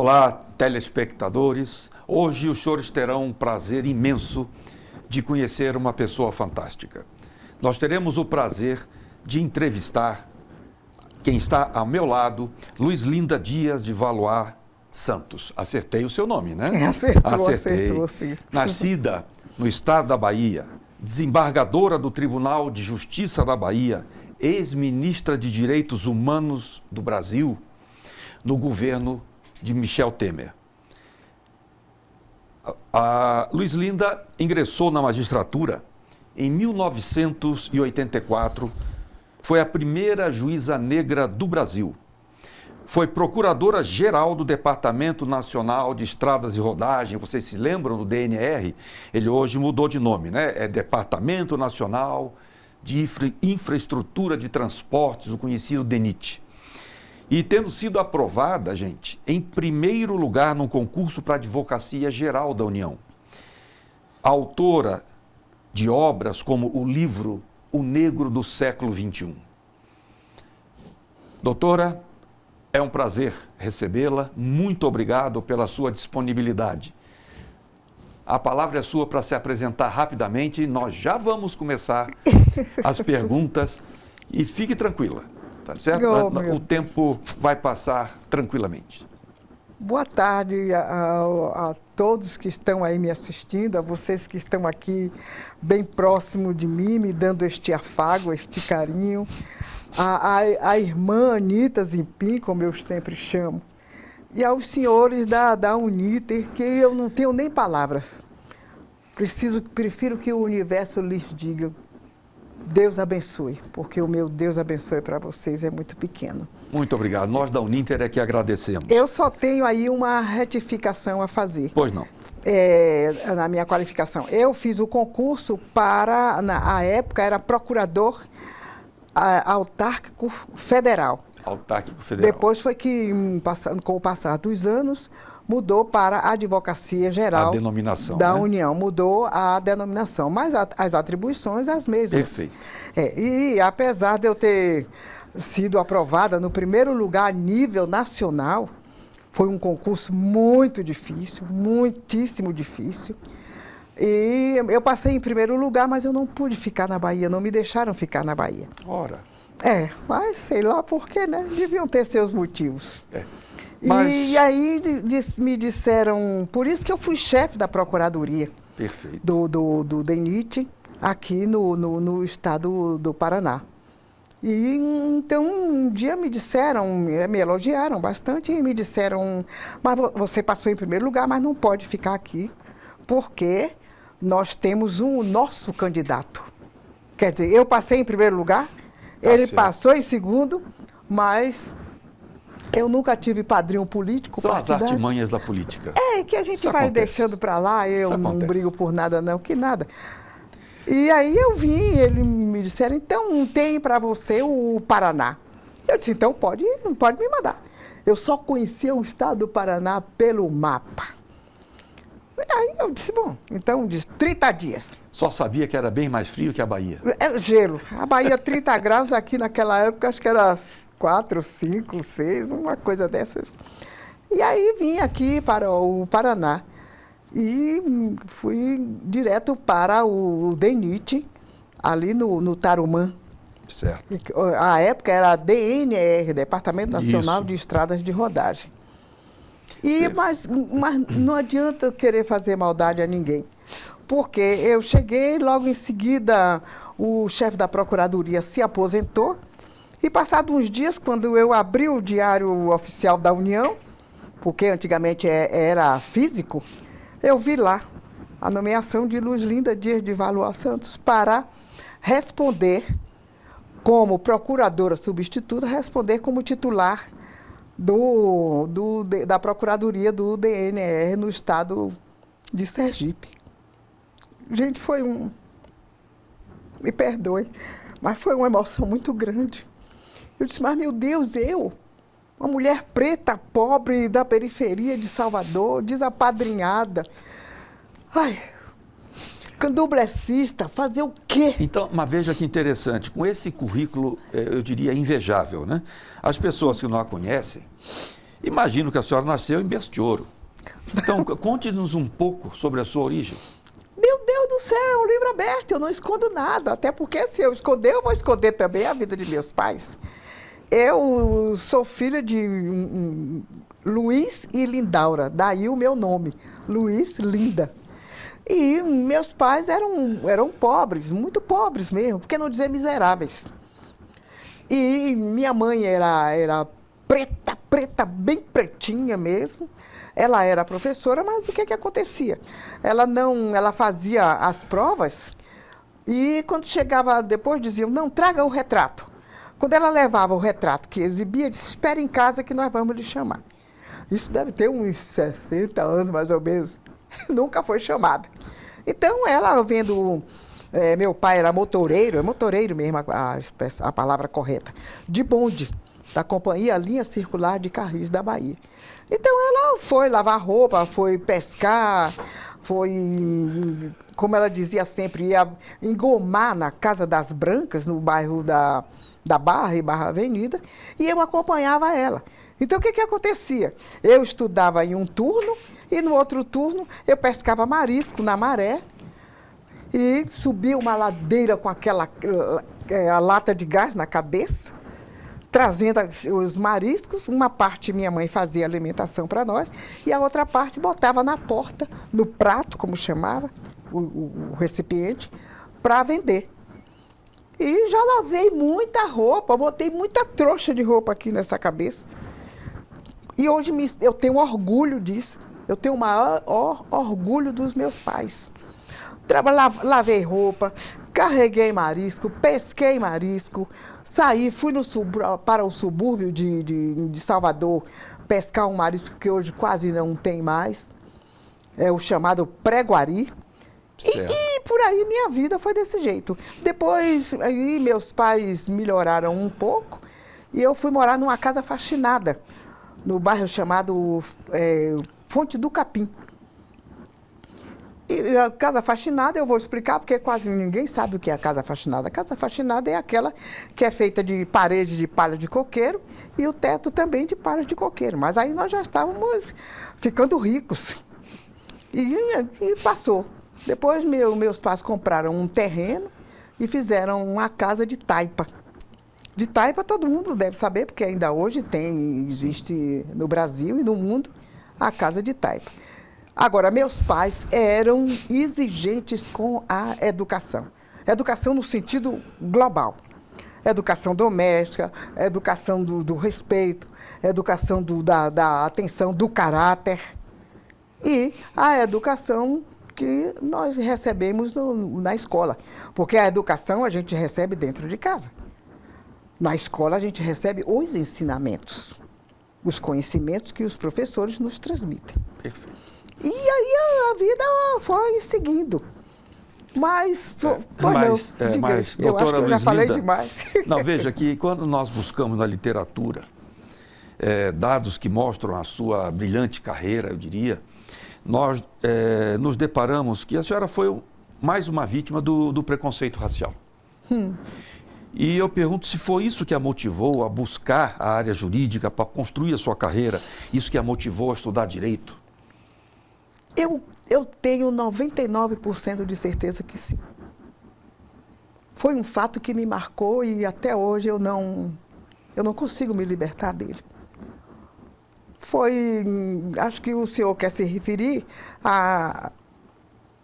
Olá, telespectadores. Hoje os senhores terão um prazer imenso de conhecer uma pessoa fantástica. Nós teremos o prazer de entrevistar quem está ao meu lado, Luizlinda Dias de Valois Santos. Acertei o seu nome, né? Acertou, sim. Nascida no estado da Bahia, desembargadora do Tribunal de Justiça da Bahia, ex-ministra de Direitos Humanos do Brasil, no governo de Michel Temer. A Luizlinda ingressou na magistratura em 1984, foi a primeira juíza negra do Brasil. Foi procuradora-geral do Departamento Nacional de Estradas e Rodagem. Vocês se lembram do DNR? Ele hoje mudou de nome, né? É Departamento Nacional de Infraestrutura de Transportes, o conhecido DENIT. E tendo sido aprovada, gente, em primeiro lugar num concurso para a Advocacia Geral da União. Autora de obras como o livro O Negro do Século XXI. Doutora, é um prazer recebê-la. Muito obrigado pela sua disponibilidade. A palavra é sua para se apresentar rapidamente. Nós já vamos começar as perguntas e fique tranquila. Tá certo? O tempo vai passar tranquilamente. Boa tarde a todos que estão aí me assistindo, a vocês que estão aqui bem próximo de mim, me dando este afago, este carinho. A irmã Anita Zimpim, como eu sempre chamo, e aos senhores da Uniter, que eu não tenho nem palavras. Prefiro que o universo lhes diga. Deus abençoe, porque o meu Deus abençoe para vocês é muito pequeno. Muito obrigado. Nós da Uninter é que agradecemos. Eu só tenho aí uma retificação a fazer. Pois não. Na minha qualificação. Eu fiz o concurso para, na época, era procurador autárquico federal. Autárquico federal. Depois foi que, com o passar dos anos, mudou para a Advocacia Geral da União. Mudou a denominação, mas as atribuições as mesmas. Perfeito. E apesar de eu ter sido aprovada no primeiro lugar a nível nacional, foi um concurso muito difícil, muitíssimo difícil. E eu passei em primeiro lugar, mas eu não pude ficar na Bahia, não me deixaram ficar na Bahia. Ora. Mas sei lá por quê, né? Deviam ter seus motivos. Mas... E aí me disseram, por isso que eu fui chefe da Procuradoria. Perfeito. do DENIT, aqui no estado do Paraná. E então um dia me disseram, me elogiaram bastante e me disseram, mas você passou em primeiro lugar, mas não pode ficar aqui, porque nós temos o nosso candidato. Quer dizer, eu passei em primeiro lugar, ele passou em segundo, mas eu nunca tive padrinho político. São as artimanhas da política. Que a gente vai deixando para lá, eu não brigo por nada não, que nada. E aí eu vim, eles me disseram, então tem para você o Paraná. Eu disse, então pode me mandar. Eu só conhecia o estado do Paraná pelo mapa. Aí eu disse, bom, então de 30 dias. Só sabia que era bem mais frio que a Bahia. Era gelo. A Bahia 30 graus, aqui naquela época acho que era 4, 5, 6, uma coisa dessas. E aí vim aqui para o Paraná e fui direto para o DENIT, ali no Tarumã. Certo. A época era DNR, Departamento Nacional de Estradas de Rodagem. Mas não adianta querer fazer maldade a ninguém, porque eu cheguei, logo em seguida o chefe da Procuradoria se aposentou, e passados uns dias, quando eu abri o Diário Oficial da União, porque antigamente era físico, eu vi lá a nomeação de Luizlinda Dias de Valois Santos para responder como procuradora substituta, responder como titular da Procuradoria do DNR no estado de Sergipe. Gente, me perdoe, mas foi uma emoção muito grande. Eu disse, mas meu Deus, uma mulher preta, pobre, da periferia de Salvador, desapadrinhada. Candomblessista, fazer o quê? Então, mas veja que interessante, com esse currículo, eu diria, invejável, né? As pessoas que não a conhecem, Imagino que a senhora nasceu em berço de ouro. Então, conte-nos um pouco sobre a sua origem. Meu Deus do céu, livro aberto, eu não escondo nada. Até porque se eu esconder, eu vou esconder também a vida de meus pais. Eu sou filha de Luiz e Lindaura, daí o meu nome, Luiz Linda. E meus pais eram pobres, muito pobres mesmo, por que não dizer miseráveis. E minha mãe era preta, bem pretinha mesmo. Ela era professora, mas o que acontecia? Ela fazia as provas e quando chegava depois diziam, não, traga o retrato. Quando ela levava o retrato que exibia, disse, espere em casa que nós vamos lhe chamar. Isso deve ter uns 60 anos, mais ou menos. Nunca foi chamada. Então, ela vendo... meu pai era motoreiro, é motoreiro mesmo a palavra correta, de bonde, da Companhia Linha Circular de Carris da Bahia. Então, ela foi lavar roupa, foi pescar, foi, como ela dizia sempre, ia engomar na Casa das Brancas, no bairro da Barra e Barra Avenida, e eu acompanhava ela. Então, o que acontecia? Eu estudava em um turno e no outro turno eu pescava marisco na maré e subia uma ladeira com aquela a lata de gás na cabeça, trazendo os mariscos. Uma parte minha mãe fazia alimentação para nós e a outra parte botava na porta, no prato, como chamava, o recipiente, para vender. E já lavei muita roupa, botei muita trouxa de roupa aqui nessa cabeça. E hoje eu tenho orgulho disso. Eu tenho o maior orgulho dos meus pais. Lavei roupa, carreguei marisco, pesquei marisco, saí, fui para o subúrbio de Salvador pescar um marisco que hoje quase não tem mais. É o chamado Preguari. E por aí minha vida foi desse jeito. Depois, aí meus pais melhoraram um pouco e eu fui morar numa casa faxinada, no bairro chamado Fonte do Capim. E a casa faxinada, eu vou explicar, porque quase ninguém sabe o que é a casa faxinada. A casa faxinada é aquela que é feita de parede de palha de coqueiro e o teto também de palha de coqueiro. Mas aí nós já estávamos ficando ricos. E passou. Depois meus pais compraram um terreno e fizeram uma casa de taipa. De taipa todo mundo deve saber, porque ainda hoje existe no Brasil e no mundo a casa de taipa. Agora, meus pais eram exigentes com a educação. Educação no sentido global. Educação doméstica, educação do respeito, educação da atenção, do caráter. E a educação que nós recebemos na escola. Porque a educação a gente recebe dentro de casa. Na escola a gente recebe os ensinamentos, os conhecimentos que os professores nos transmitem. Perfeito. E aí a vida foi seguindo. Mas, eu acho que eu já falei demais. Não, veja que quando nós buscamos na literatura dados que mostram a sua brilhante carreira, eu diria, nós nos deparamos que a senhora foi mais uma vítima do preconceito racial. E eu pergunto se foi isso que a motivou a buscar a área jurídica para construir a sua carreira, isso que a motivou a estudar direito? Eu tenho 99% de certeza que sim. Foi um fato que me marcou e até hoje eu não consigo me libertar dele. Acho que o senhor quer se referir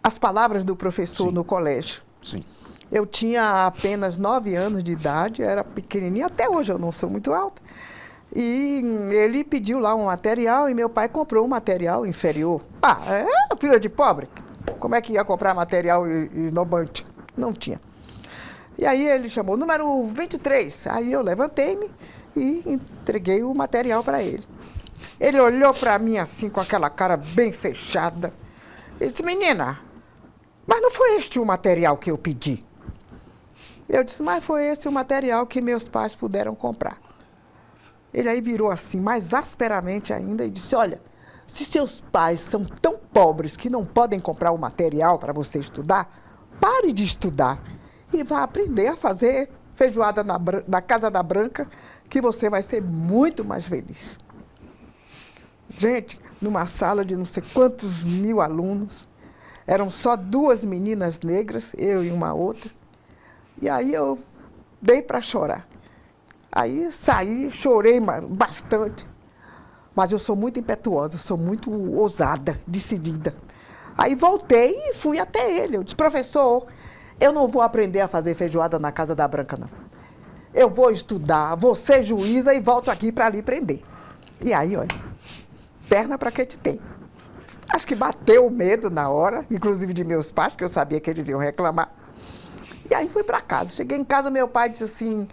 às palavras do professor no colégio. Sim. Eu tinha apenas 9 anos de idade, era pequenininha, até hoje eu não sou muito alta. E ele pediu lá um material e meu pai comprou um material inferior. Filha de pobre, como é que ia comprar material esnobante? Não tinha. E aí ele chamou, número 23. Aí eu levantei-me e entreguei o material para ele. Ele olhou para mim assim, com aquela cara bem fechada. Ele disse, menina, mas não foi este o material que eu pedi? Eu disse, mas foi esse o material que meus pais puderam comprar. Ele aí virou assim, mais asperamente ainda, e disse, olha, se seus pais são tão pobres que não podem comprar o material para você estudar, pare de estudar e vá aprender a fazer feijoada na Casa da Branca, que você vai ser muito mais feliz. Gente, numa sala de não sei quantos mil alunos, eram só 2 meninas negras, eu e uma outra. E aí eu dei para chorar. Aí saí, chorei bastante. Mas eu sou muito impetuosa, sou muito ousada, decidida. Aí voltei e fui até ele. Eu disse, professor, eu não vou aprender a fazer feijoada na Casa da Branca, não. Eu vou estudar, vou ser juíza e volto aqui para lhe prender. E aí, olha, perna para que te tem. Acho que bateu o medo na hora, inclusive de meus pais, porque eu sabia que eles iam reclamar. E aí fui para casa. Cheguei em casa, meu pai disse assim,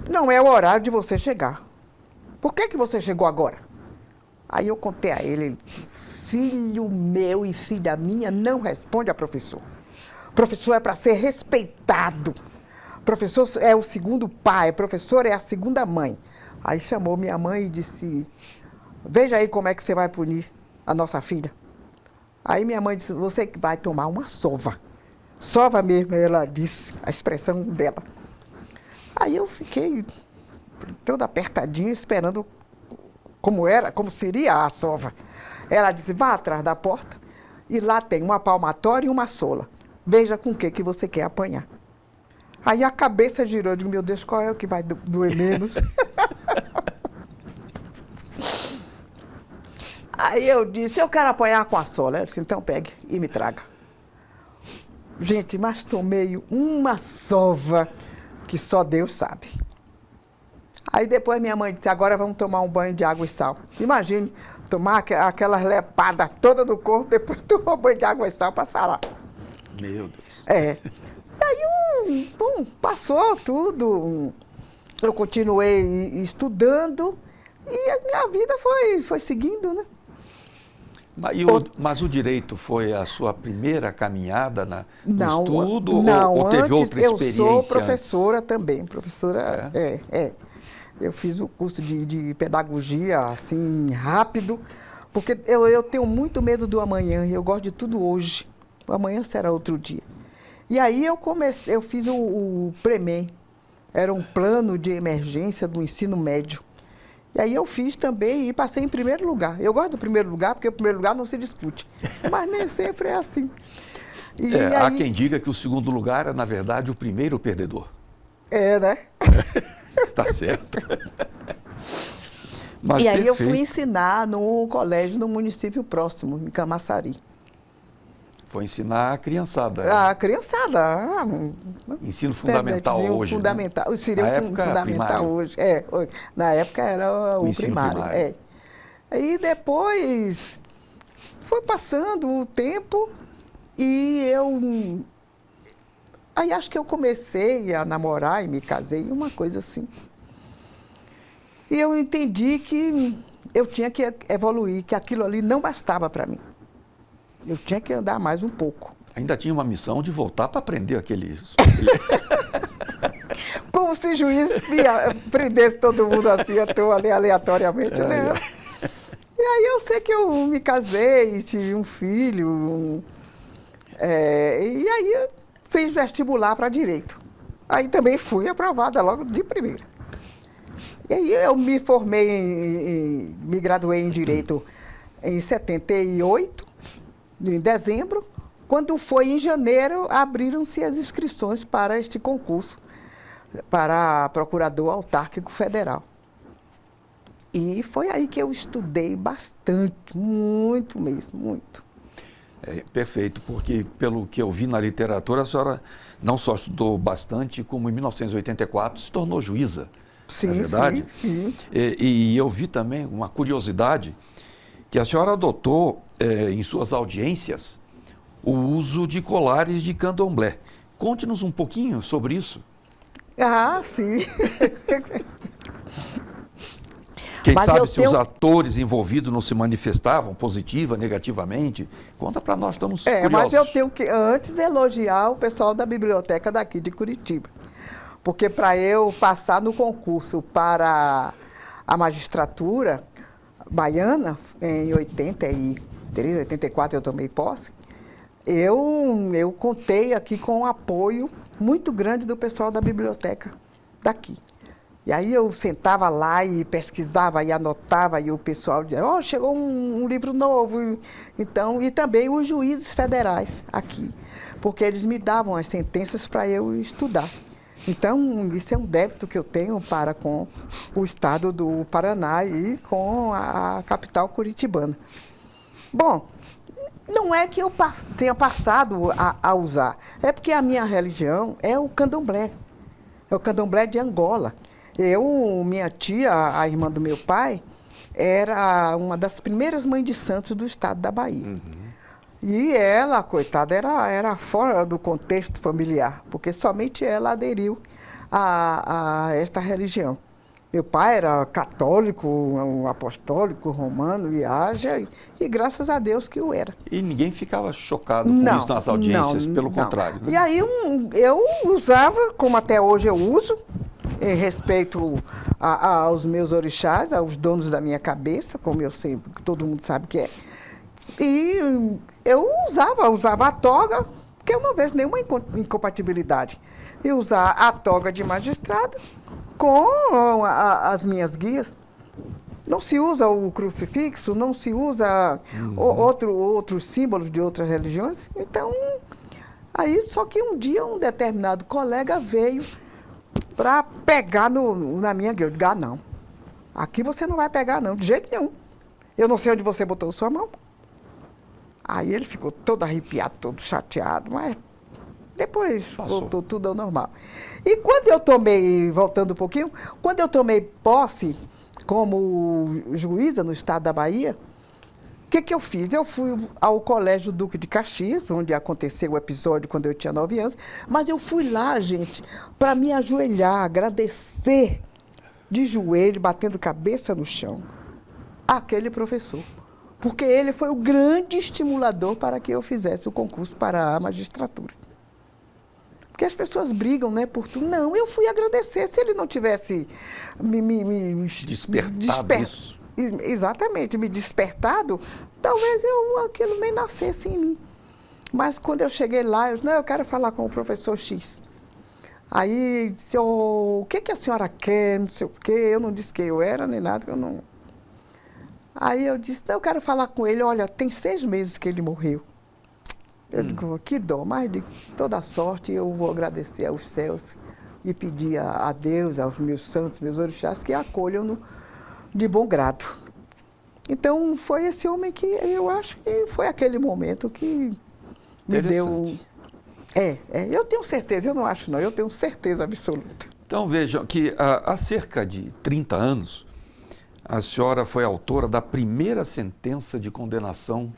não é o horário de você chegar. Por que você chegou agora? Aí eu contei a ele disse, filho meu e filha minha não responde a professor. Professor é para ser respeitado. Professor é o segundo pai, professor é a segunda mãe. Aí chamou minha mãe e disse, veja aí como é que você vai punir a nossa filha. Aí minha mãe disse, você que vai tomar uma sova. Sova mesmo, ela disse, a expressão dela. Aí eu fiquei toda apertadinha, esperando como seria a sova. Ela disse, vá atrás da porta e lá tem uma palmatória e uma sola. Veja com o que você quer apanhar. Aí a cabeça girou, eu digo, meu Deus, qual é o que vai doer menos? Aí eu disse, eu quero apanhar com a sola. Ela disse, então pegue e me traga. Gente, mas tomei uma sova que só Deus sabe. Aí depois minha mãe disse, agora vamos tomar um banho de água e sal. Imagine, tomar aquelas lepadas toda do corpo, depois tomar um banho de água e sal para sarar. Meu Deus. É. E aí, passou tudo. Eu continuei estudando e a minha vida foi seguindo, né? Mas o direito foi a sua primeira caminhada no Não, estudo não, ou teve antes outra experiência? Eu sou professora também, professora, Eu fiz o curso de pedagogia, assim, rápido, porque eu tenho muito medo do amanhã, eu gosto de tudo hoje. O amanhã será outro dia. E aí eu fiz o PREMEM, era um plano de emergência do ensino médio. E aí eu fiz também e passei em primeiro lugar. Eu gosto do primeiro lugar, porque o primeiro lugar não se discute. Mas nem sempre é assim. E aí, há quem diga que o segundo lugar é, na verdade, o primeiro perdedor. É, né? Tá certo. Mas e aí perfeito. eu fui ensinar no colégio no município próximo, em Camaçari. Foi ensinar a criançada. A criançada. Ensino fundamental hoje. Fundamental. Né? Seria fundamental primário. hoje. Na época era o primário. Aí depois foi passando o tempo e aí acho que eu comecei a namorar e me casei, uma coisa assim. E eu entendi que eu tinha que evoluir, que aquilo ali não bastava para mim. Eu tinha que andar mais um pouco. Ainda tinha uma missão de voltar para aprender aquele... Como se juiz prendesse todo mundo assim, aleatoriamente, né? E aí eu sei que eu me casei, tive um filho. E aí eu fiz vestibular para direito. Aí também fui aprovada logo de primeira. E aí eu me formei, me graduei em direito em 78. Em dezembro, quando foi em janeiro, abriram-se as inscrições para este concurso, para procurador autárquico federal. E foi aí que eu estudei bastante, muito mesmo, muito. Perfeito, porque pelo que eu vi na literatura, a senhora não só estudou bastante, como em 1984 se tornou juíza, sim, não é verdade? Sim. E eu vi também uma curiosidade, que a senhora adotou em suas audiências o uso de colares de candomblé. Conte-nos um pouquinho sobre isso. Ah, sim. Quem sabe se os atores envolvidos não se manifestavam positiva, negativamente. Conta para nós, estamos curiosos. Mas eu tenho que, antes, elogiar o pessoal da biblioteca daqui de Curitiba. Porque para eu passar no concurso para a magistratura baiana, em 83, 84 eu tomei posse, eu contei aqui com um apoio muito grande do pessoal da biblioteca daqui. E aí eu sentava lá e pesquisava e anotava, e o pessoal dizia, ó, chegou um livro novo. Então, e também os juízes federais aqui, porque eles me davam as sentenças para eu estudar. Então, isso é um débito que eu tenho para com o estado do Paraná e com a capital curitibana. Bom, não é que eu tenha passado a usar, é porque a minha religião é o candomblé. É o candomblé de Angola. Minha tia, a irmã do meu pai, era uma das primeiras mães de santos do estado da Bahia. Uhum. E ela, coitada, era fora do contexto familiar, porque somente ela aderiu a esta religião. Meu pai era católico, um apostólico, romano, e graças a Deus que eu era. E ninguém ficava chocado com isso nas audiências, pelo contrário. Né? E aí eu usava, como até hoje eu uso, em respeito aos meus orixás, aos donos da minha cabeça, como eu sempre, todo mundo sabe que é. E eu usava a toga, porque eu não vejo nenhuma incompatibilidade. E usar a toga de magistrado com as minhas guias. Não se usa o crucifixo, não se usa outros símbolos de outras religiões. Então, aí só que um dia um determinado colega veio para pegar na minha guia. Eu digo, não, aqui você não vai pegar não, de jeito nenhum. Eu não sei onde você botou sua mão. Aí ele ficou todo arrepiado, todo chateado, mas depois voltou tudo ao normal. E quando eu tomei, voltando um pouquinho, quando eu tomei posse como juíza no estado da Bahia, o que eu fiz? Eu fui ao Colégio Duque de Caxias, onde aconteceu o episódio quando eu tinha 9 anos, mas eu fui lá, gente, para me ajoelhar, agradecer de joelho, batendo cabeça no chão, aquele professor. Porque ele foi o grande estimulador para que eu fizesse o concurso para a magistratura. Porque as pessoas brigam, né, por tudo. Não, eu fui agradecer. Se ele não tivesse me despertado isso. Exatamente, me despertado, talvez aquilo nem nascesse em mim. Mas quando eu cheguei lá, eu disse, não, eu quero falar com o professor X. Aí disse, o que a senhora quer, não sei o quê. Eu não disse quem eu era, nem nada, eu não... Aí eu disse, não, eu quero falar com ele, olha, tem 6 meses que ele morreu. Eu digo, que dó, mas de toda sorte eu vou agradecer aos céus e pedir a Deus, aos meus santos, meus orixás, que acolham-no de bom grado. Então, foi esse homem que eu acho que foi aquele momento que me deu... eu tenho certeza, eu não acho não, eu tenho certeza absoluta. Então, vejam que há cerca de 30 anos, a senhora foi autora da primeira sentença de condenação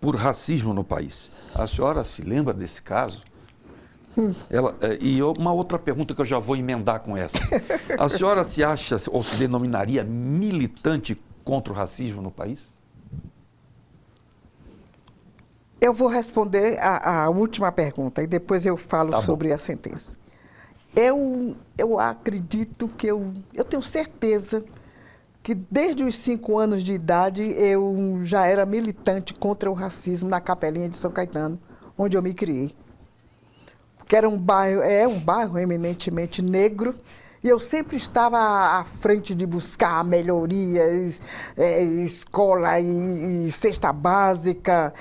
por racismo no país. A senhora se lembra desse caso? Uma outra pergunta que eu já vou emendar com essa. A senhora se acha ou se denominaria militante contra o racismo no país? Eu vou responder a última pergunta e depois eu falo sobre a sentença. Eu acredito que eu tenho certeza que desde os 5 anos de idade eu já era militante contra o racismo na Capelinha de São Caetano, onde eu me criei. Que era um bairro eminentemente negro, e eu sempre estava à frente de buscar melhorias, escola e cesta básica,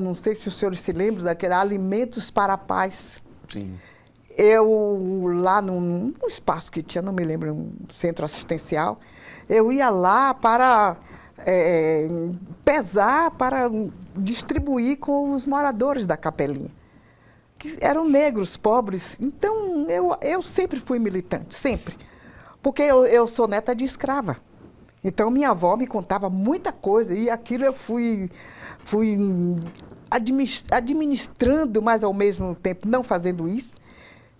não sei se os senhores se lembram, daqueles alimentos para a paz. Sim. Eu, lá num espaço que tinha, não me lembro, um centro assistencial, eu ia lá para pesar, para distribuir com os moradores da Capelinha, que eram negros, pobres. Então, eu sempre fui militante, sempre. Porque eu sou neta de escrava. Então, minha avó me contava muita coisa, e aquilo eu fui administrando, mas ao mesmo tempo não fazendo isso.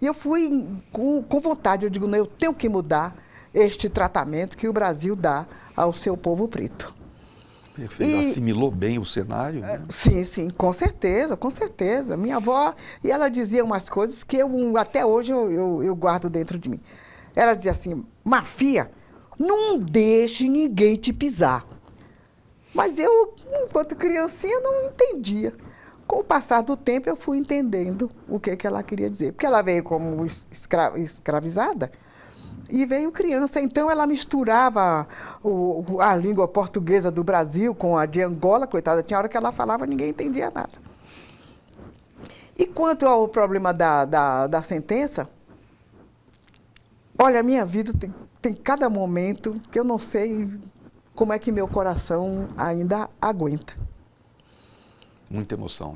E eu fui com vontade, eu digo, não, eu tenho que mudar este tratamento que o Brasil dá ao seu povo preto. Perfeito. Assimilou bem o cenário? Né? Sim, com certeza, com certeza. Minha avó, e ela dizia umas coisas que até hoje eu guardo dentro de mim. Ela dizia assim, Mafia, não deixe ninguém te pisar. Mas eu, enquanto criancinha, não entendia. Com o passar do tempo, eu fui entendendo o que ela queria dizer. Porque ela veio como escravizada, E veio criança, então ela misturava a língua portuguesa do Brasil com a de Angola, coitada, tinha hora que ela falava, ninguém entendia nada. E quanto ao problema da sentença, olha, a minha vida tem cada momento que eu não sei como é que meu coração ainda aguenta. Muita emoção.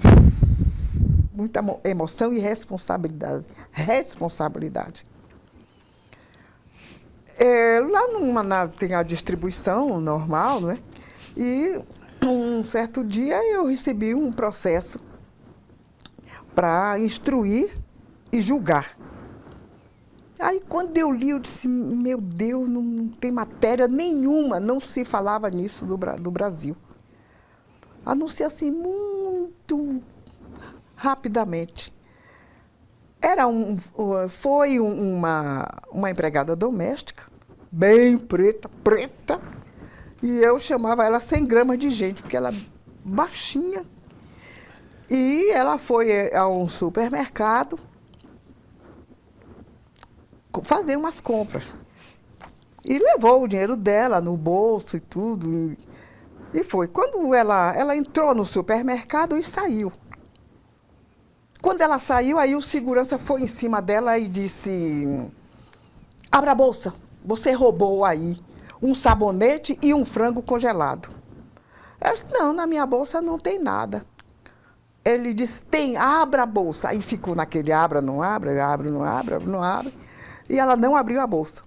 Muita emoção e responsabilidade. Responsabilidade. Lá tem a distribuição normal, não é? E um certo dia eu recebi um processo para instruir e julgar. Aí quando eu li, eu disse, meu Deus, não tem matéria nenhuma, não se falava nisso do Brasil. A não ser assim, muito rapidamente. Foi uma empregada doméstica, bem preta, e eu chamava ela 100 gramas de gente, porque ela é baixinha. E ela foi a um supermercado fazer umas compras. E levou o dinheiro dela no bolso e tudo. E foi. Quando ela entrou no supermercado e saiu. Quando ela saiu, aí o segurança foi em cima dela e disse, abra a bolsa, você roubou aí um sabonete e um frango congelado. Ela disse, não, na minha bolsa não tem nada. Ele disse, tem, abra a bolsa. Aí ficou naquele abra, não abre, abre, não abre, abre, não abre. E ela não abriu a bolsa.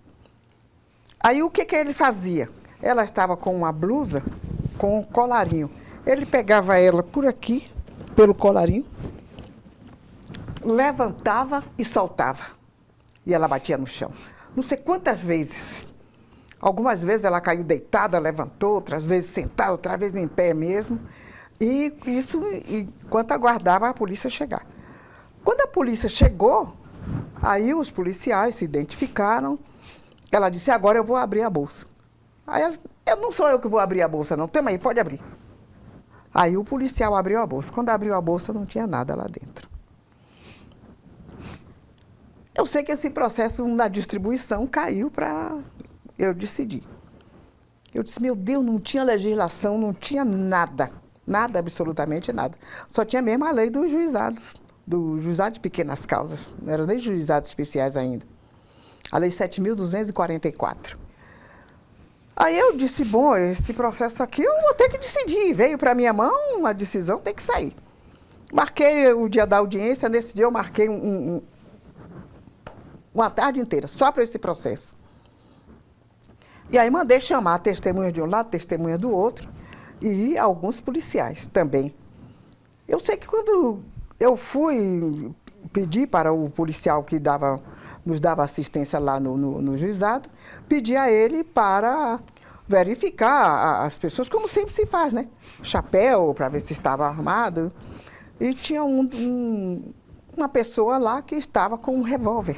Aí o que ele fazia? Ela estava com uma blusa com um colarinho. Ele pegava ela por aqui, pelo colarinho, levantava e soltava. E ela batia no chão. Não sei quantas vezes. Algumas vezes ela caiu deitada, levantou, outras vezes sentada, outras vezes em pé mesmo. E isso enquanto aguardava a polícia chegar. Quando a polícia chegou, aí os policiais se identificaram. Ela disse, agora eu vou abrir a bolsa. Aí ela disse, não sou eu que vou abrir a bolsa, não. Toma aí, pode abrir. Aí o policial abriu a bolsa. Quando abriu a bolsa, não tinha nada lá dentro. Eu sei que esse processo na distribuição caiu para eu decidir. Eu disse, meu Deus, não tinha legislação, não tinha nada. Nada, absolutamente nada. Só tinha mesmo a lei dos juizados, do juizado de pequenas causas. Não eram nem juizados especiais ainda. A lei 7.244. Aí eu disse, bom, esse processo aqui eu vou ter que decidir. Veio para minha mão, uma decisão tem que sair. Marquei o dia da audiência, nesse dia eu marquei uma tarde inteira, só para esse processo. E aí mandei chamar testemunhas de um lado, testemunhas do outro, e alguns policiais também. Eu sei que quando eu fui pedir para o policial que nos dava assistência lá no juizado, pedi a ele para verificar as pessoas, como sempre se faz, né? Chapéu, para ver se estava armado. E tinha uma pessoa lá que estava com um revólver.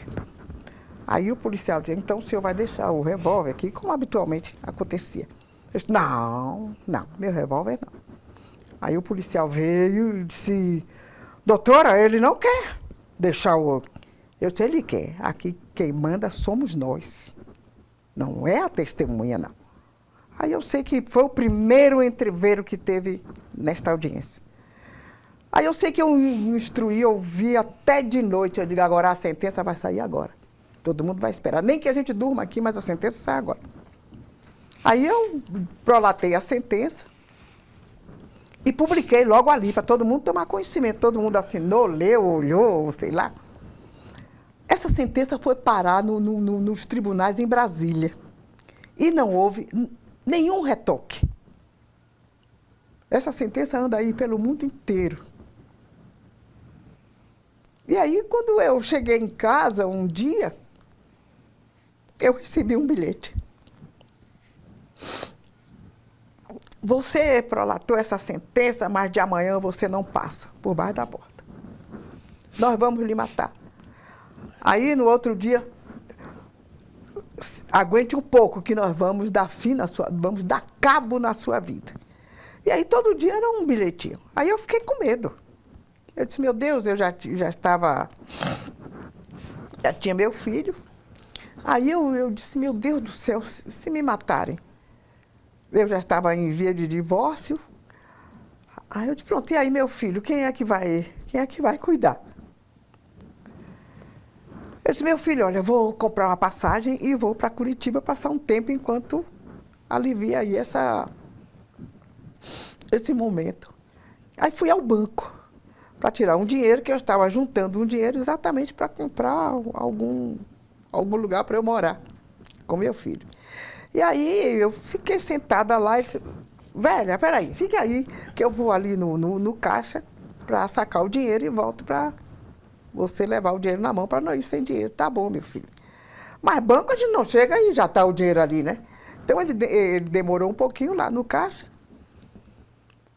Aí o policial disse, então o senhor vai deixar o revólver aqui, como habitualmente acontecia. Eu disse, não, meu revólver não. Aí o policial veio e disse, doutora, ele não quer deixar o... Eu disse, ele quer. Aqui quem manda somos nós. Não é a testemunha, não. Aí eu sei que foi o primeiro entreveiro que teve nesta audiência. Aí eu sei que eu instruí, ouvi até de noite. Eu digo, agora a sentença vai sair agora. Todo mundo vai esperar. Nem que a gente durma aqui, mas a sentença sai agora. Aí eu prolatei a sentença e publiquei logo ali, para todo mundo tomar conhecimento. Todo mundo assinou, leu, olhou, sei lá. Essa sentença foi parar nos tribunais em Brasília. E não houve nenhum retoque. Essa sentença anda aí pelo mundo inteiro. E aí, quando eu cheguei em casa um dia, eu recebi um bilhete. Você prolatou essa sentença, mas de amanhã você não passa por baixo da porta. Nós vamos lhe matar. Aí, no outro dia, aguente um pouco que nós vamos dar vamos dar cabo na sua vida. E aí, todo dia era um bilhetinho. Aí eu fiquei com medo. Eu disse, meu Deus, eu já tinha meu filho, Aí eu disse, meu Deus do céu, se me matarem. Eu já estava em via de divórcio. Aí eu disse, pronto, e aí, meu filho, quem é que vai cuidar? Eu disse, meu filho, olha, eu vou comprar uma passagem e vou para Curitiba passar um tempo enquanto alivia aí esse momento. Aí fui ao banco para tirar um dinheiro, que eu estava juntando um dinheiro exatamente para comprar algum lugar para eu morar com meu filho. E aí eu fiquei sentada lá e disse, velha, peraí, fique aí, que eu vou ali no caixa para sacar o dinheiro e volto para você levar o dinheiro na mão para não ir sem dinheiro. Tá bom, meu filho. Mas banco a gente não chega e já está o dinheiro ali, né? Então ele demorou um pouquinho lá no caixa.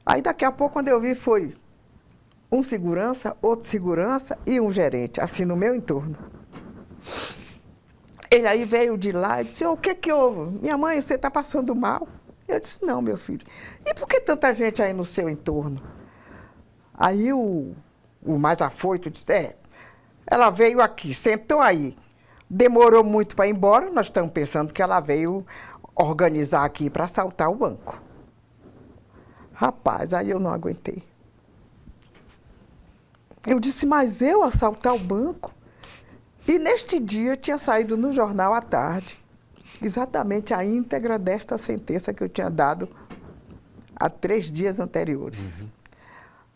Aí daqui a pouco, quando eu vi, foi um segurança, outro segurança e um gerente, assim, no meu entorno. Ele aí veio de lá e disse, o que houve? Minha mãe, você está passando mal? Eu disse, não, meu filho. E por que tanta gente aí no seu entorno? Aí o mais afoito disse, ela veio aqui, sentou aí. Demorou muito para ir embora, nós estamos pensando que ela veio organizar aqui para assaltar o banco. Rapaz, aí eu não aguentei. Eu disse, mas eu assaltar o banco? E neste dia tinha saído no jornal à tarde, exatamente a íntegra desta sentença que eu tinha dado há 3 dias anteriores. Uhum.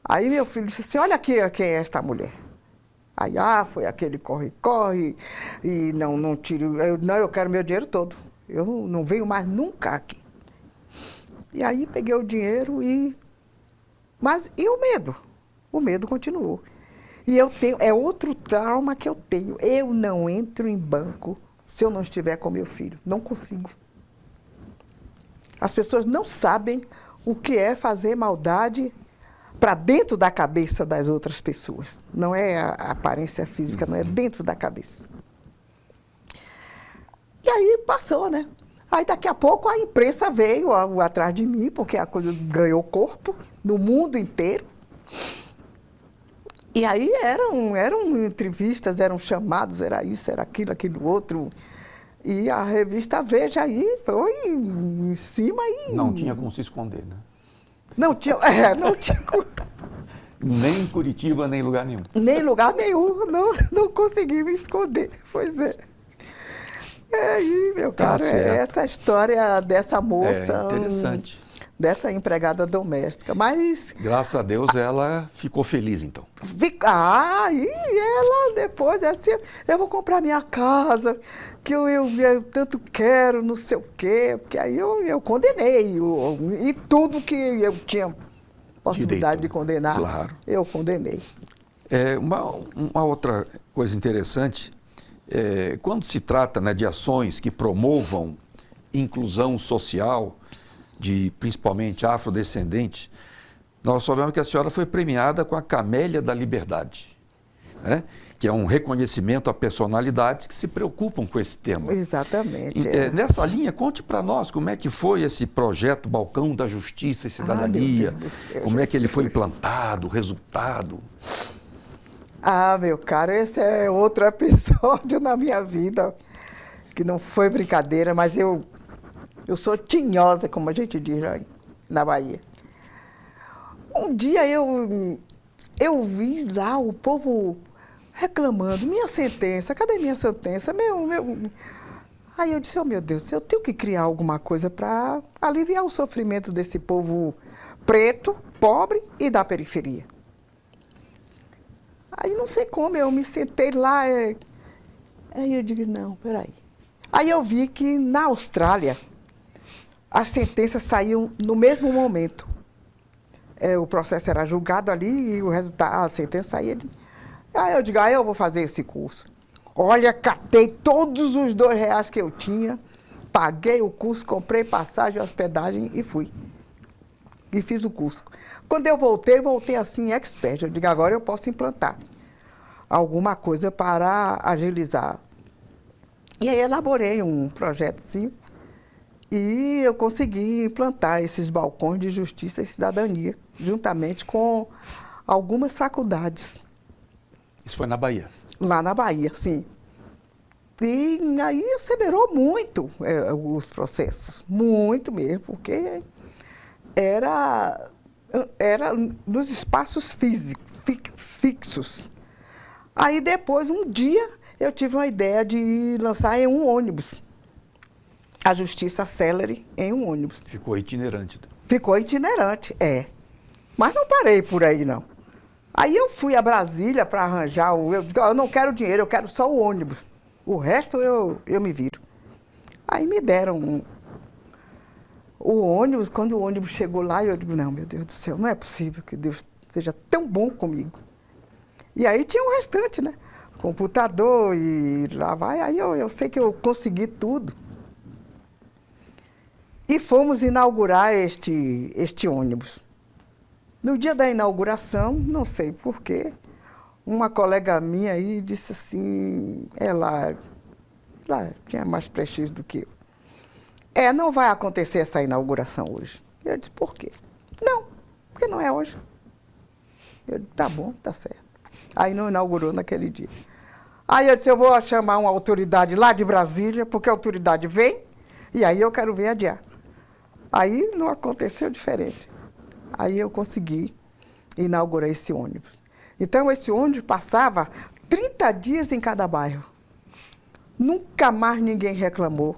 Aí meu filho disse assim, olha aqui quem é esta mulher. Aí, foi aquele corre-corre, e não tiro, eu quero meu dinheiro todo. Eu não venho mais nunca aqui. E aí peguei o dinheiro mas e o medo? O medo continuou. E é outro trauma que eu tenho. Eu não entro em banco se eu não estiver com meu filho. Não consigo. As pessoas não sabem o que é fazer maldade para dentro da cabeça das outras pessoas. Não é a aparência física, não é dentro da cabeça. E aí passou, né? Aí daqui a pouco a imprensa veio atrás de mim, porque a coisa ganhou corpo no mundo inteiro. E aí eram entrevistas, eram chamados, era isso, era aquilo outro. E a revista Veja aí foi em cima e... Não tinha como se esconder, né? Não tinha como... Nem em Curitiba, nem em lugar nenhum. Nem em lugar nenhum, não consegui me esconder, pois é. Aí, meu caro, essa história dessa moça... É interessante. Dessa empregada doméstica, mas... Graças a Deus ela ficou feliz, então. E ela depois, ela disse, eu vou comprar minha casa, que eu tanto quero, não sei o quê, porque aí eu condenei, e tudo que eu tinha possibilidade de condenar, claro. Eu condenei. Uma outra coisa interessante, quando se trata, né, de ações que promovam inclusão social, principalmente afrodescendentes, nós sabemos que a senhora foi premiada com a Camélia da Liberdade, né? Que é um reconhecimento a personalidades que se preocupam com esse tema. Exatamente. Nessa linha, conte para nós como é que foi esse projeto Balcão da Justiça e Cidadania, como é que ele foi implantado, o resultado. Meu caro, esse é outro episódio na minha vida, que não foi brincadeira, mas eu sou tinhosa, como a gente diz lá na Bahia. Um dia eu vi lá o povo reclamando, minha sentença, cadê minha sentença? Aí eu disse, meu Deus, eu tenho que criar alguma coisa para aliviar o sofrimento desse povo preto, pobre e da periferia. Aí não sei como, eu me sentei lá, aí eu digo, não, peraí. Aí eu vi que na Austrália, as sentenças saíam no mesmo momento. O processo era julgado ali e o resultado, a sentença saía. Aí eu digo, eu vou fazer esse curso. Olha, catei todos os R$2 que eu tinha, paguei o curso, comprei passagem, hospedagem e fui. E fiz o curso. Quando eu voltei assim, expert. Eu digo, agora eu posso implantar alguma coisa para agilizar. E aí elaborei um projetozinho. E eu consegui implantar esses balcões de justiça e cidadania, juntamente com algumas faculdades. Isso foi na Bahia? Lá na Bahia, sim. E aí acelerou muito os processos, muito mesmo, porque era dos espaços fixos. Aí depois, um dia, eu tive uma ideia de lançar em um ônibus. A Justiça Célere em um ônibus. Ficou itinerante. Ficou itinerante, é. Mas não parei por aí, não. Aí eu fui a Brasília para arranjar eu não quero dinheiro, eu quero só o ônibus. O resto eu me viro. Aí me deram o ônibus. Quando o ônibus chegou lá, eu digo, não, meu Deus do céu, não é possível que Deus seja tão bom comigo. E aí tinha o restante, né? Computador e lá vai. Aí eu sei que eu consegui tudo. E fomos inaugurar este ônibus. No dia da inauguração, não sei porquê, uma colega minha aí disse assim, ela tinha mais prestígio do que eu. Não vai acontecer essa inauguração hoje. Eu disse, por quê? Não, porque não é hoje. Eu disse, tá bom, tá certo. Aí não inaugurou naquele dia. Aí eu disse, eu vou chamar uma autoridade lá de Brasília, porque a autoridade vem, e aí eu quero ver adiar. Aí não aconteceu diferente. Aí eu consegui inaugurar esse ônibus. Então, esse ônibus passava 30 dias em cada bairro. Nunca mais ninguém reclamou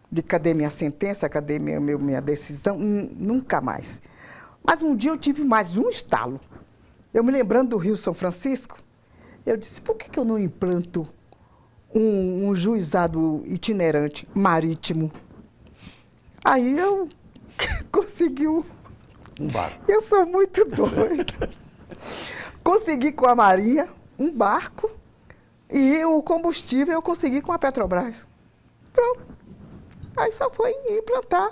de cadê minha sentença, cadê minha decisão, nunca mais. Mas um dia eu tive mais um estalo. Eu me lembrando do Rio São Francisco, eu disse, por que eu não implanto um juizado itinerante marítimo? Aí eu consegui um barco. Eu sou muito doida. Consegui com a Marinha um barco e o combustível eu consegui com a Petrobras. Pronto. Aí só foi implantar.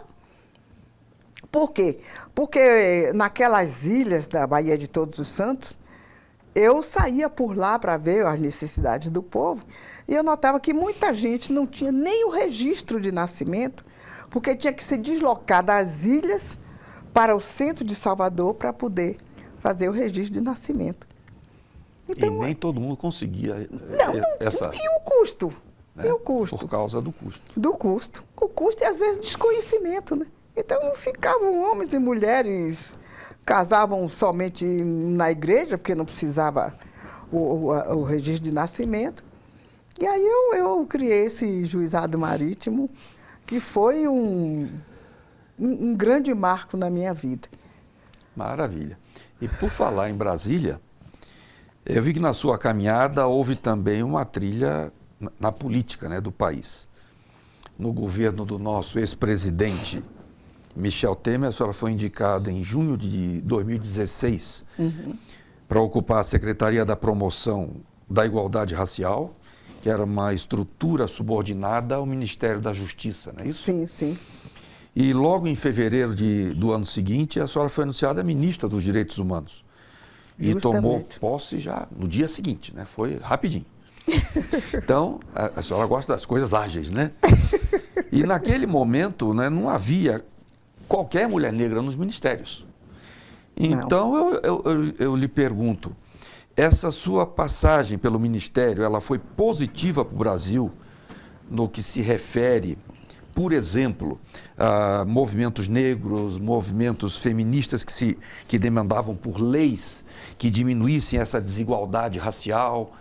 Por quê? Porque naquelas ilhas da Baía de Todos os Santos, eu saía por lá para ver as necessidades do povo e eu notava que muita gente não tinha nem o registro de nascimento, porque tinha que se deslocar das ilhas para o centro de Salvador para poder fazer o registro de nascimento. Então, e nem todo mundo conseguia essa... E o custo? Né? E o custo? Por causa do custo. Do custo. O custo e, às vezes, desconhecimento, né? Então, ficavam homens e mulheres, casavam somente na igreja, porque não precisava o registro de nascimento. E aí eu criei esse juizado marítimo, que foi um grande marco na minha vida. Maravilha. E por falar em Brasília, eu vi que na sua caminhada houve também uma trilha na política, né, do país. No governo do nosso ex-presidente Michel Temer, a senhora foi indicada em junho de 2016 para ocupar a Secretaria da Promoção da Igualdade Racial, que era uma estrutura subordinada ao Ministério da Justiça, não é isso? Sim, sim. E logo em fevereiro do ano seguinte, a senhora foi anunciada ministra dos Direitos Humanos. E tomou posse já no dia seguinte, né? Foi rapidinho. Então, a senhora gosta das coisas ágeis, né? E naquele momento, né, não havia qualquer mulher negra nos ministérios. Então, eu lhe pergunto, essa sua passagem pelo Ministério, ela foi positiva para o Brasil no que se refere, por exemplo, a movimentos negros, movimentos feministas que demandavam por leis que diminuíssem essa desigualdade racial?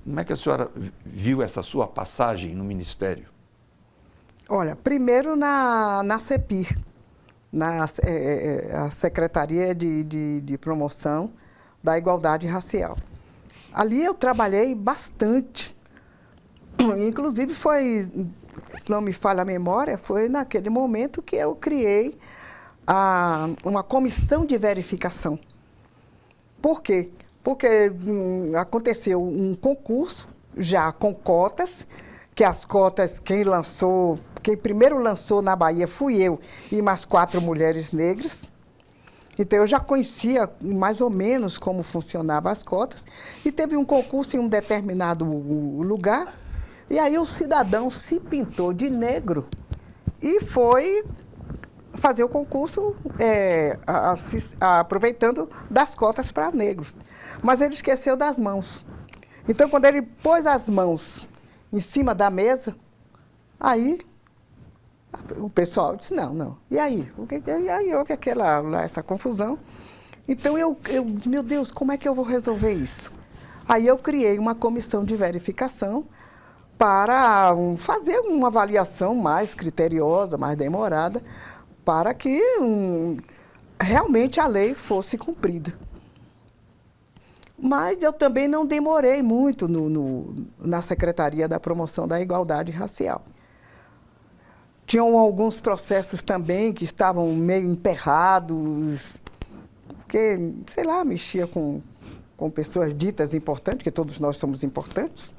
Como é que a senhora viu essa sua passagem no Ministério? Olha, primeiro na CEPIR, a Secretaria de Promoção da Igualdade Racial. Ali eu trabalhei bastante. Inclusive foi, se não me falha a memória, foi naquele momento que eu criei uma comissão de verificação. Por quê? Porque aconteceu um concurso já com cotas, que as cotas, quem primeiro lançou na Bahia fui eu e mais 4 mulheres negras. Então, eu já conhecia mais ou menos como funcionavam as cotas. E teve um concurso em um determinado lugar. E aí o cidadão se pintou de negro e foi fazer o concurso aproveitando das cotas para negros. Mas ele esqueceu das mãos. Então, quando ele pôs as mãos em cima da mesa. Aí o pessoal disse, não. E aí? E aí houve essa confusão. Então, meu Deus, como é que eu vou resolver isso? Aí eu criei uma comissão de verificação para fazer uma avaliação mais criteriosa, mais demorada, para que realmente a lei fosse cumprida. Mas eu também não demorei muito na Secretaria da Promoção da Igualdade Racial. Tinham alguns processos também que estavam meio emperrados, porque, sei lá, mexia com pessoas ditas importantes, porque todos nós somos importantes.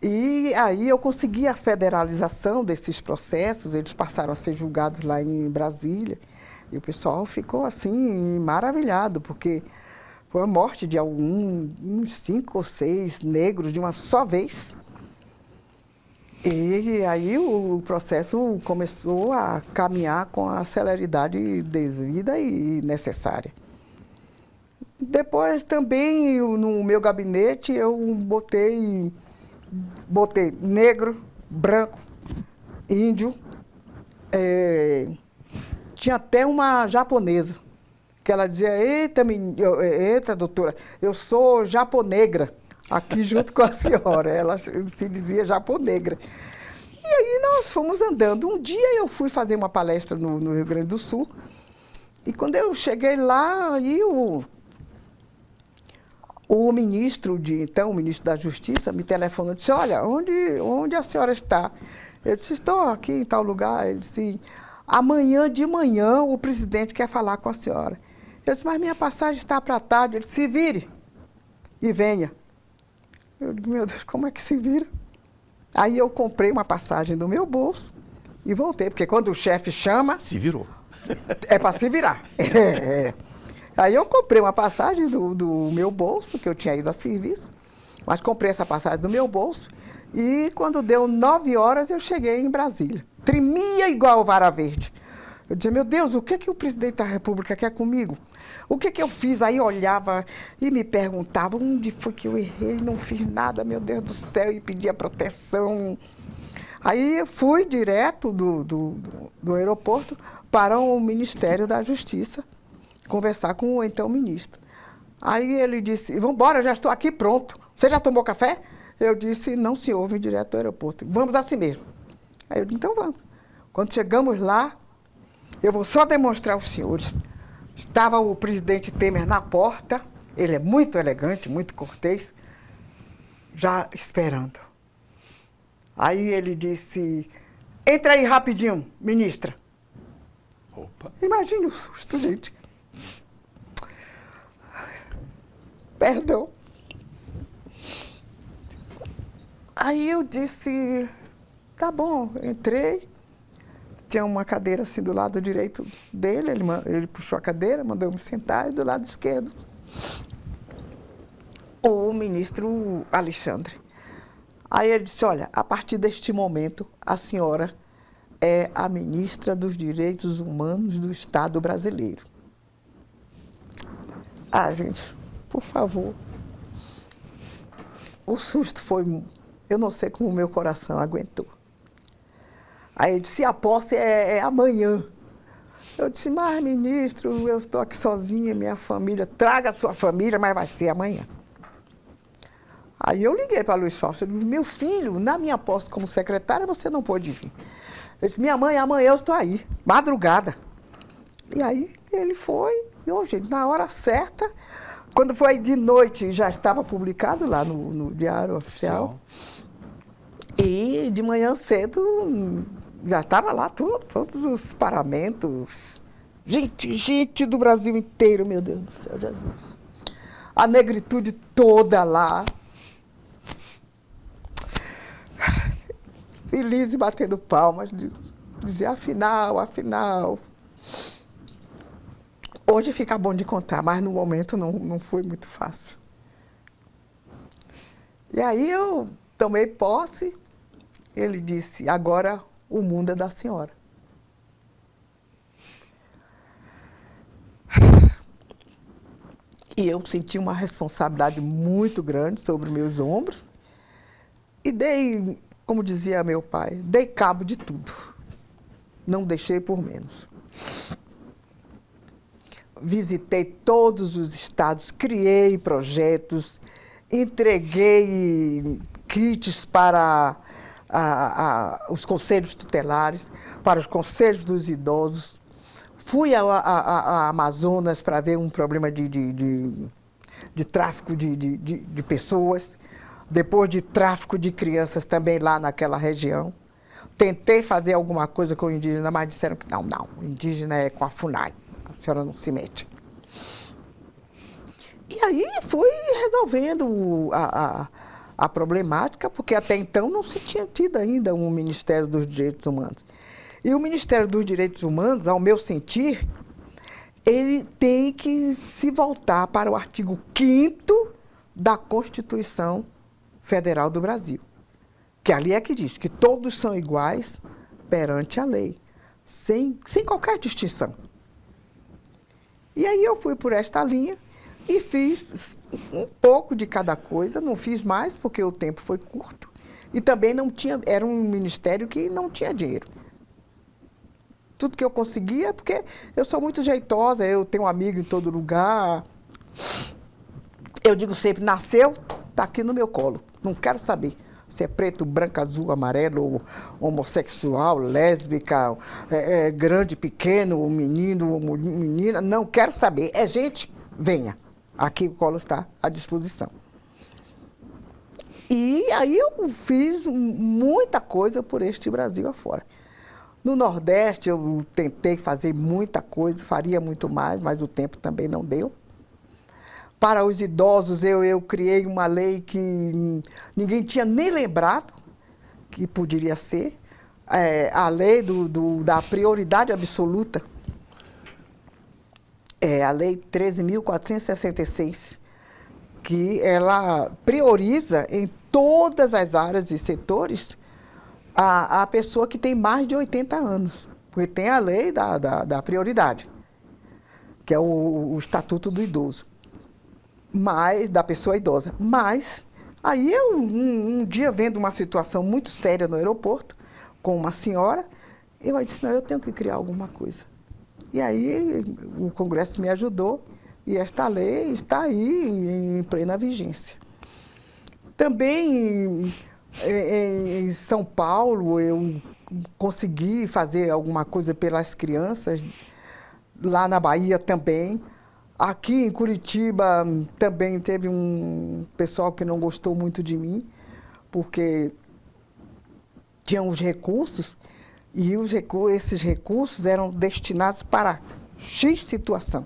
E aí eu consegui a federalização desses processos, eles passaram a ser julgados lá em Brasília, e o pessoal ficou assim, maravilhado, porque foi a morte de uns 5 ou 6 negros de uma só vez. E aí o processo começou a caminhar com a celeridade devida e necessária. Depois também, no meu gabinete, eu botei negro, branco, índio. Tinha até uma japonesa, que ela dizia, eita, doutora, eu sou japonegra, aqui junto com a senhora. Ela se dizia japonegra. E aí nós fomos andando. Um dia eu fui fazer uma palestra no Rio Grande do Sul, e quando eu cheguei lá, aí o ministro o ministro da Justiça me telefonou e disse, olha, onde a senhora está? Eu disse, estou aqui em tal lugar. Ele disse, amanhã de manhã o presidente quer falar com a senhora. Eu disse, mas minha passagem está para tarde. Ele disse, se vire e venha. Eu disse, meu Deus, como é que se vira? Aí eu comprei uma passagem do meu bolso e voltei, porque quando o chefe chama... Se virou. É para se virar. Aí eu comprei uma passagem do meu bolso, que eu tinha ido a serviço, mas comprei essa passagem do meu bolso, e quando deu 9 horas eu cheguei em Brasília. Tremia igual vara verde. Eu dizia, meu Deus, o que o presidente da República quer comigo? O que eu fiz? Aí olhava e me perguntava onde foi que eu errei, não fiz nada, meu Deus do céu, e pedia proteção. Aí eu fui direto do aeroporto para o Ministério da Justiça, conversar com o então ministro. Aí ele disse, vamos embora, já estou aqui pronto. Você já tomou café? Eu disse, não, senhor, vim direto do aeroporto. Vamos assim mesmo. Aí eu disse, então vamos. Quando chegamos lá, eu vou só demonstrar aos senhores. Estava o presidente Temer na porta, ele é muito elegante, muito cortês, já esperando. Aí ele disse, entra aí rapidinho, ministra. Opa. Imagine o susto, gente. Perdão. Aí eu disse, tá bom, entrei. Tinha uma cadeira assim do lado direito dele, ele puxou a cadeira, mandou eu me sentar, e do lado esquerdo, o ministro Alexandre. Aí ele disse, olha, a partir deste momento, a senhora é a ministra dos Direitos Humanos do Estado brasileiro. Ah, gente, por favor. O susto foi, eu não sei como o meu coração aguentou. Aí ele disse, a posse é amanhã. Eu disse, mas ministro, eu estou aqui sozinha, minha família, traga a sua família, mas vai ser amanhã. Aí eu liguei para Luiz Fausto, eu disse, meu filho, na minha posse como secretária, você não pôde vir. Ele disse, minha mãe, amanhã eu estou aí, madrugada. E aí ele foi, e hoje, na hora certa, quando foi de noite, já estava publicado lá no Diário Oficial. E de manhã cedo, já estava lá todos os paramentos. Gente do Brasil inteiro, meu Deus do céu, Jesus. A negritude toda lá. Feliz e batendo palmas, dizer, afinal. Hoje fica bom de contar, mas no momento não foi muito fácil. E aí eu tomei posse, ele disse, agora o mundo é da senhora. E eu senti uma responsabilidade muito grande sobre meus ombros. E dei, como dizia meu pai, dei cabo de tudo. Não deixei por menos. Visitei todos os estados, criei projetos, entreguei kits para os conselhos tutelares, para os conselhos dos idosos. Fui a Amazonas para ver um problema de tráfico de pessoas, depois de tráfico de crianças também lá naquela região. Tentei fazer alguma coisa com o indígena, mas disseram que não, o indígena é com a FUNAI, a senhora não se mete. E aí fui resolvendo a problemática, porque até então não se tinha tido ainda um Ministério dos Direitos Humanos. E o Ministério dos Direitos Humanos, ao meu sentir, ele tem que se voltar para o artigo 5º da Constituição Federal do Brasil, que ali é que diz que todos são iguais perante a lei, sem qualquer distinção. E aí eu fui por esta linha e fiz um pouco de cada coisa, não fiz mais porque o tempo foi curto e também não tinha, era um ministério que não tinha dinheiro. Tudo que eu conseguia, porque eu sou muito jeitosa, eu tenho um amigo em todo lugar. Eu digo sempre, nasceu, está aqui no meu colo, não quero saber se é preto, branco, azul, amarelo, homossexual, lésbica, grande, pequeno, menino, menina, não quero saber. É gente, venha. Aqui o colo está à disposição. E aí eu fiz muita coisa por este Brasil afora. No Nordeste eu tentei fazer muita coisa, faria muito mais, mas o tempo também não deu. Para os idosos, eu criei uma lei que ninguém tinha nem lembrado que poderia ser, a lei da prioridade absoluta. É a Lei 13.466, que ela prioriza em todas as áreas e setores a pessoa que tem mais de 80 anos. Porque tem a lei da prioridade, que é o Estatuto do Idoso, da pessoa idosa. Mas, aí eu, um dia, vendo uma situação muito séria no aeroporto, com uma senhora, eu disse, não, eu tenho que criar alguma coisa. E aí o Congresso me ajudou e esta lei está aí em plena vigência. Também em São Paulo eu consegui fazer alguma coisa pelas crianças, lá na Bahia também. Aqui em Curitiba também teve um pessoal que não gostou muito de mim, porque tinham os recursos, e esses recursos eram destinados para X situação.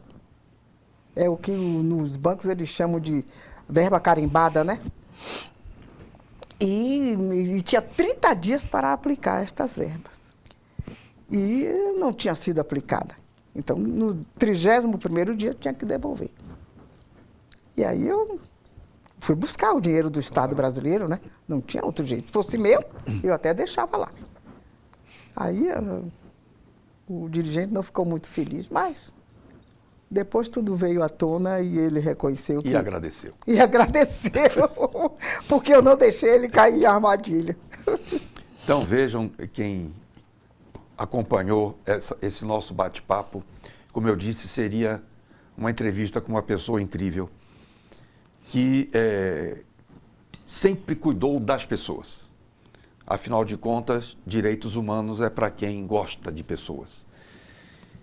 É o que nos bancos eles chamam de verba carimbada, né? E tinha 30 dias para aplicar estas verbas. E não tinha sido aplicada. Então, no 31º dia, tinha que devolver. E aí eu fui buscar o dinheiro do Estado brasileiro, né? Não tinha outro jeito. Se fosse meu, eu até deixava lá. Aí o dirigente não ficou muito feliz, mas depois tudo veio à tona e ele reconheceu que... E agradeceu. E agradeceu, porque eu não deixei ele cair em armadilha. Então vejam, quem acompanhou esse nosso bate-papo, como eu disse, seria uma entrevista com uma pessoa incrível, que sempre cuidou das pessoas. Afinal de contas, direitos humanos é para quem gosta de pessoas.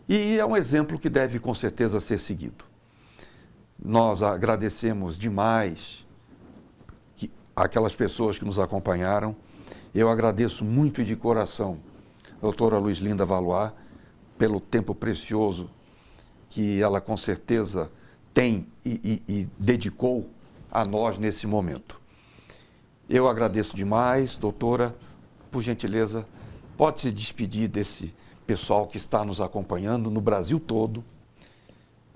E é um exemplo que deve, com certeza, ser seguido. Nós agradecemos demais aquelas pessoas que nos acompanharam. Eu agradeço muito e de coração a doutora Luizlinda Valois pelo tempo precioso que ela, com certeza, tem e dedicou a nós nesse momento. Eu agradeço demais, doutora. Por gentileza, pode se despedir desse pessoal que está nos acompanhando no Brasil todo.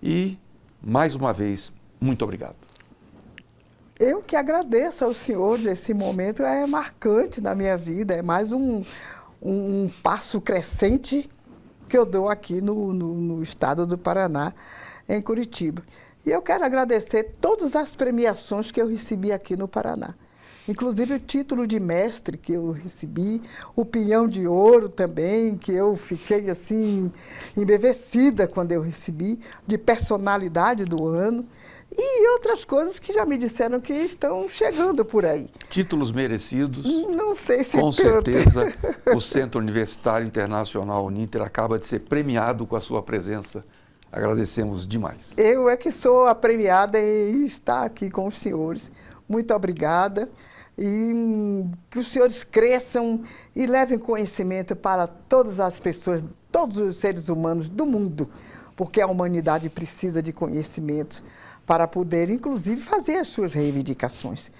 E, mais uma vez, muito obrigado. Eu que agradeço ao senhor, esse momento é marcante na minha vida, é mais um passo crescente que eu dou aqui no estado do Paraná, em Curitiba. E eu quero agradecer todas as premiações que eu recebi aqui no Paraná. inclusive o título de mestre que eu recebi, o Pinhão de Ouro também, que eu fiquei assim embevecida quando eu recebi, de personalidade do ano, e outras coisas que já me disseram que estão chegando por aí. Títulos merecidos. Não sei se Com tanto. certeza, o Centro Universitário Internacional Uninter acaba de ser premiado com a sua presença. Agradecemos demais. Eu é que sou a premiada em estar aqui com os senhores. Muito obrigada. E que os senhores cresçam e levem conhecimento para todas as pessoas, todos os seres humanos do mundo, porque a humanidade precisa de conhecimento para poder, inclusive, fazer as suas reivindicações.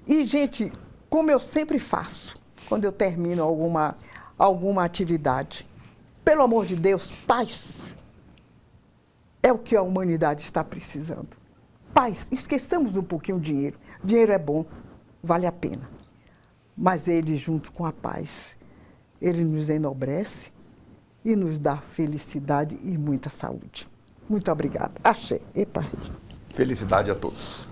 E, gente, como eu sempre faço, quando eu termino alguma atividade, pelo amor de Deus, paz é o que a humanidade está precisando. Paz, esqueçamos um pouquinho o dinheiro. Dinheiro é bom, vale a pena. Mas ele, junto com a paz, ele nos enobrece e nos dá felicidade e muita saúde. Muito obrigada. Axé. Epa. Felicidade a todos.